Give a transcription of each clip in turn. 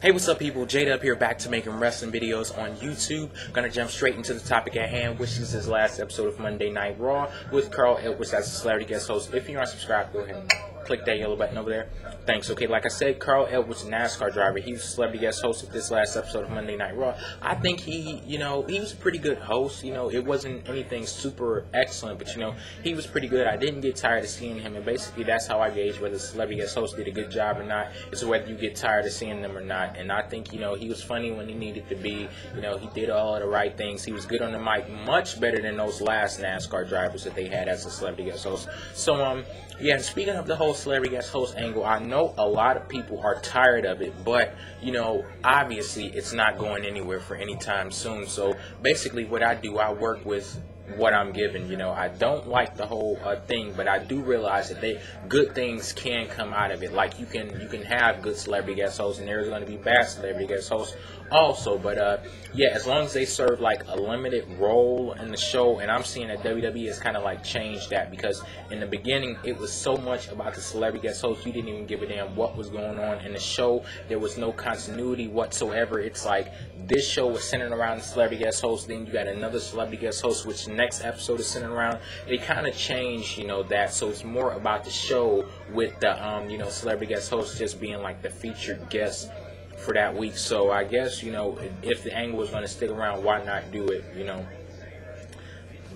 Hey, what's up, people? JayDub here, back to making wrestling videos on YouTube. Gonna jump straight into the topic at hand, which is this last episode of Monday Night Raw with Carl Edwards as a celebrity guest host. If you're not subscribed, go ahead and click that yellow button over there. Thanks. Okay, like I said, Carl Edwards, NASCAR driver, he was a celebrity guest host of this last episode of Monday Night Raw. I think he was a pretty good host. It wasn't anything super excellent, but he was pretty good. I didn't get tired of seeing him, and basically that's how I gauge whether the celebrity guest host did a good job or not. It's whether you get tired of seeing them or not. And I think he was funny when he needed to be. He did all of the right things. He was good on the mic, much better than those last NASCAR drivers that they had as a celebrity guest host. So yeah, and speaking of the whole celebrity guest host angle, I know a lot of people are tired of it, but obviously it's not going anywhere for any time soon. So basically what I do, I work with what I'm given. I don't like the whole thing, but I do realize that good things can come out of it. Like you can have good celebrity guest hosts, and there's going to be bad celebrity guest hosts also. But yeah, as long as they serve like a limited role in the show, and I'm seeing that WWE has kind of like changed that, because in the beginning it was so much about the celebrity guest host, you didn't even give a damn what was going on in the show. There was no continuity whatsoever. It's like this show was centered around the celebrity guest host, then you got another celebrity guest host, which the next episode is centered around. They kind of changed that, so it's more about the show with the celebrity guest host just being like the featured guest for that week. So I guess if the angle is going to stick around, why not do it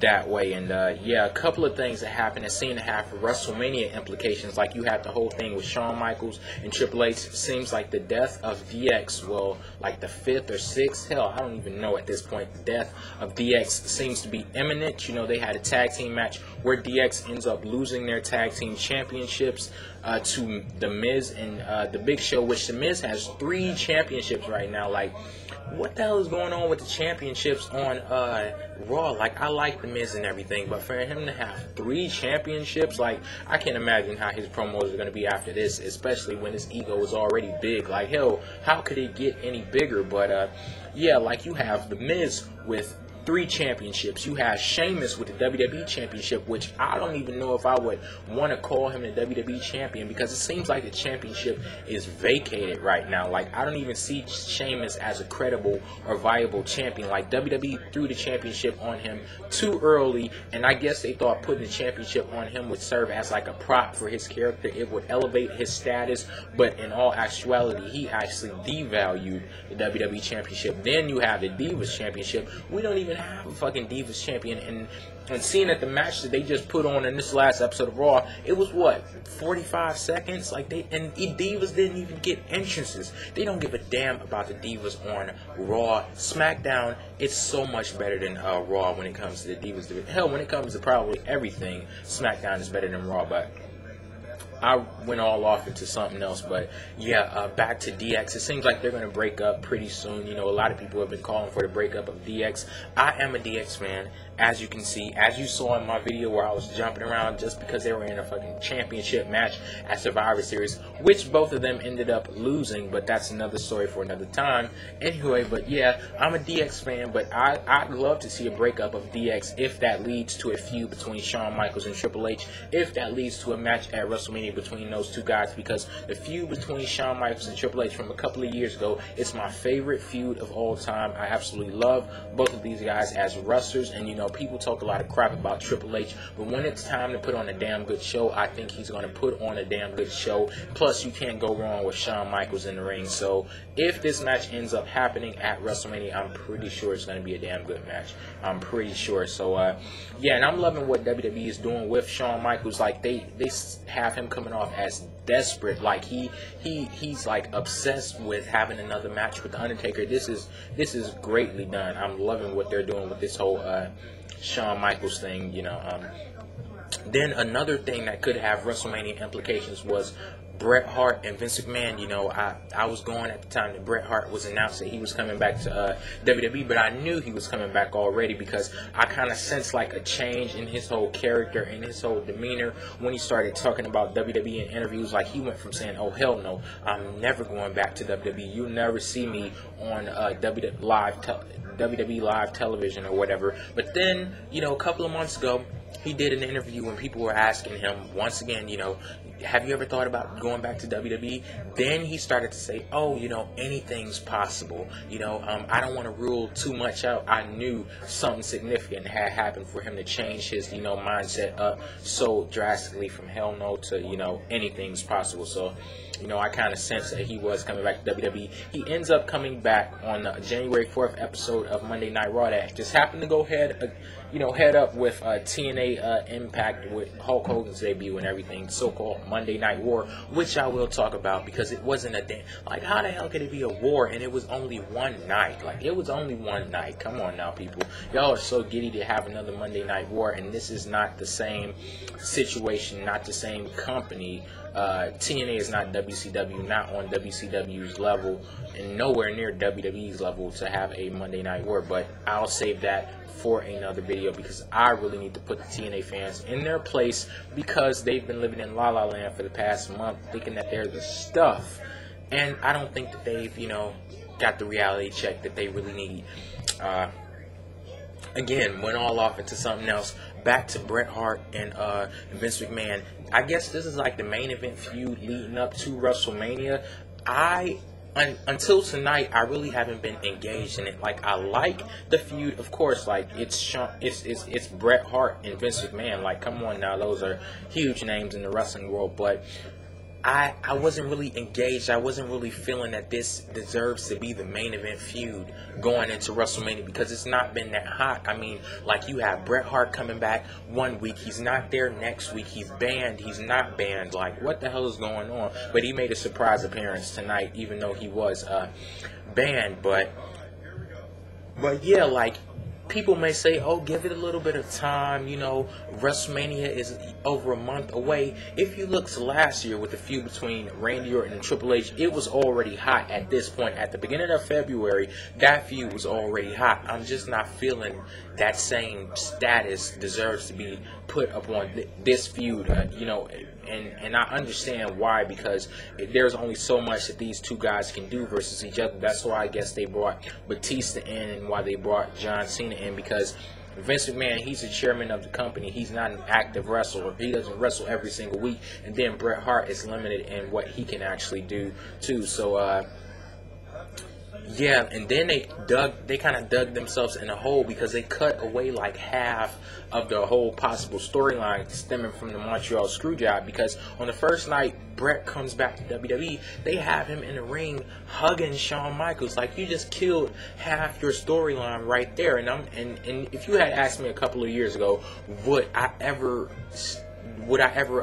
that way? And yeah, a couple of things that happened that seem to have WrestleMania implications. Like you had the whole thing with Shawn Michaels and Triple H. Seems like the death of DX, well, like the 5th or 6th, hell, I don't even know at this point. The death of DX seems to be imminent. They had a tag team match where DX ends up losing their tag team championships to The Miz and The Big Show, which The Miz has 3 championships right now. Like, what the hell is going on with the championships on Raw? Like, I like The Miz and everything, but for him to have 3 championships, like, I can't imagine how his promos are going to be after this, especially when his ego is already big. Like, hell, how could it get any bigger? But yeah, like, you have The Miz with 3 championships. You have Sheamus with the WWE Championship, which I don't even know if I would want to call him the WWE Champion, because it seems like the championship is vacated right now. Like, I don't even see Sheamus as a credible or viable champion. Like, WWE threw the championship on him too early, and I guess they thought putting the championship on him would serve as like a prop for his character. It would elevate his status, but in all actuality, he actually devalued the WWE Championship. Then you have the Divas Championship. We don't even have a fucking Divas champion, and seeing that the match that they just put on in this last episode of Raw, it was what, 45 seconds? Like, Divas didn't even get entrances. They don't give a damn about the Divas on Raw. SmackDown, it's so much better than Raw when it comes to the Divas. Hell, when it comes to probably everything, SmackDown is better than Raw. But I went all off into something else. But yeah, back to DX. It seems like they're going to break up pretty soon. A lot of people have been calling for the breakup of DX. I am a DX fan, as you can see, as you saw in my video where I was jumping around just because they were in a fucking championship match at Survivor Series, which both of them ended up losing, but that's another story for another time. Anyway, but yeah, I'm a DX fan, but I'd love to see a breakup of DX if that leads to a feud between Shawn Michaels and Triple H, if that leads to a match at WrestleMania between those two guys, because the feud between Shawn Michaels and Triple H from a couple of years ago is my favorite feud of all time. I absolutely love both of these guys as wrestlers, and people talk a lot of crap about Triple H, but when it's time to put on a damn good show, I think he's going to put on a damn good show. Plus, you can't go wrong with Shawn Michaels in the ring. So if this match ends up happening at WrestleMania, I'm pretty sure it's going to be a damn good match. I'm pretty sure. So yeah, and I'm loving what WWE is doing with Shawn Michaels. Like, they have him coming off as desperate. Like, he's like obsessed with having another match with the Undertaker. This is greatly done. I'm loving what they're doing with this whole Shawn Michaels thing. Then another thing that could have WrestleMania implications was Bret Hart and Vince McMahon. I was going at the time that Bret Hart was announced that he was coming back to WWE, but I knew he was coming back already, because I kind of sensed like a change in his whole character and his whole demeanor when he started talking about WWE in interviews. Like, he went from saying, "Oh hell no, I'm never going back to WWE. You'll never see me on WWE live television or whatever." But then, a couple of months ago, he did an interview when people were asking him once again, have you ever thought about going back to WWE? Then he started to say, oh, anything's possible. I don't want to rule too much out. I knew something significant had happened for him to change his, mindset up so drastically from hell no to, anything's possible. So, I kind of sensed that he was coming back to WWE. He ends up coming back on the January 4th episode of Monday Night Raw that just happened to go head up with TNA Impact with Hulk Hogan's debut and everything, so-called Monday Night War, which I will talk about because it wasn't a day. Like, how the hell could it be a war and it was only one night? Like, it was only one night. Come on now, people. Y'all are so giddy to have another Monday Night War, and this is not the same situation, not the same company. TNA is not WCW, not on WCW's level, and nowhere near WWE's level to have a Monday Night War, but I'll save that for another video because I really need to put the TNA fans in their place because they've been living in La La Land for the past month thinking that they're the stuff, and I don't think that they've, got the reality check that they really need. Again, went all off into something else. Back to Bret Hart and Vince McMahon. I guess this is like the main event feud leading up to WrestleMania. Until tonight, I really haven't been engaged in it. Like, I like the feud, of course. Like, it's Bret Hart and Vince McMahon. Like, come on now, those are huge names in the wrestling world. But I wasn't really engaged. I wasn't really feeling that this deserves to be the main event feud going into WrestleMania because it's not been that hot. I mean, like, you have Bret Hart coming back one week. He's not there next week. He's banned. He's not banned. Like, what the hell is going on? But he made a surprise appearance tonight, even though he was banned. But yeah, like, people may say, oh, give it a little bit of time, WrestleMania is over a month away. If you look to last year with the feud between Randy Orton and Triple H, it was already hot at this point. At the beginning of February, that feud was already hot. I'm just not feeling that same status deserves to be put upon this feud, and I understand why, because there's only so much that these two guys can do versus each other. That's why I guess they brought Batista in and why they brought John Cena in, because Vince McMahon, he's the chairman of the company. He's not an active wrestler. He doesn't wrestle every single week. And then Bret Hart is limited in what he can actually do too. So yeah, and then they kind of dug themselves in a hole because they cut away like half of the whole possible storyline stemming from the Montreal Screwjob, because on the first night Bret comes back to WWE, they have him in the ring hugging Shawn Michaels. Like, you just killed half your storyline right there. And if you had asked me a couple of years ago, would I ever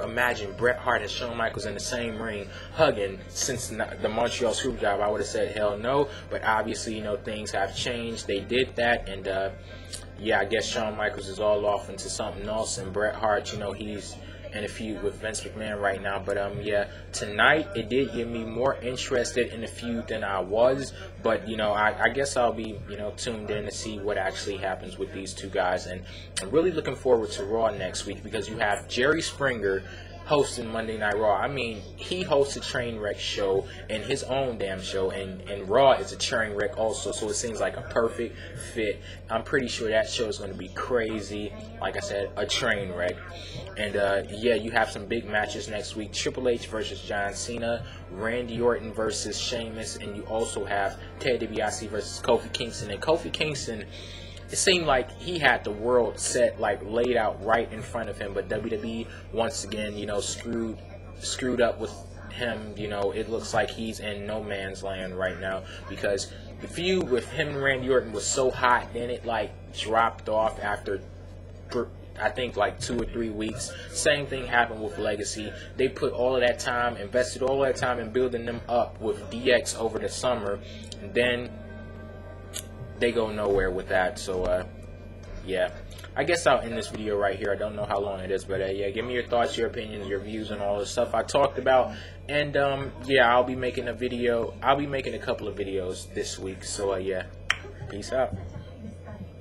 imagine Bret Hart and Shawn Michaels in the same ring hugging since the Montreal Screwjob, I would have said hell no. But obviously, things have changed. They did that, and yeah, I guess Shawn Michaels is all off into something else, and Bret Hart, he's in a feud with Vince McMahon right now. But yeah, tonight it did get me more interested in the feud than I was. But I guess I'll be tuned in to see what actually happens with these two guys, and I'm really looking forward to Raw next week because you have Jerry Springer hosting Monday Night Raw. I mean, he hosts a train wreck show in his own damn show, and Raw is a train wreck also, so it seems like a perfect fit. I'm pretty sure that show is going to be crazy. Like I said, a train wreck. And yeah, you have some big matches next week. Triple H versus John Cena, Randy Orton versus Sheamus, and you also have Ted DiBiase versus Kofi Kingston. And Kofi Kingston, it seemed like he had the world set, like, laid out right in front of him, but WWE once again, screwed up with him. It looks like he's in no man's land right now because the feud with him and Randy Orton was so hot, then it dropped off after I think 2 or 3 weeks. Same thing happened with Legacy. They put all of that time, invested all that time in building them up with DX over the summer, and then they go nowhere with that. So yeah, I guess I'll end this video right here. I don't know how long it is, but yeah, give me your thoughts, your opinions, your views on all the stuff I talked about. And yeah, I'll be making a couple of videos this week. So yeah, peace out.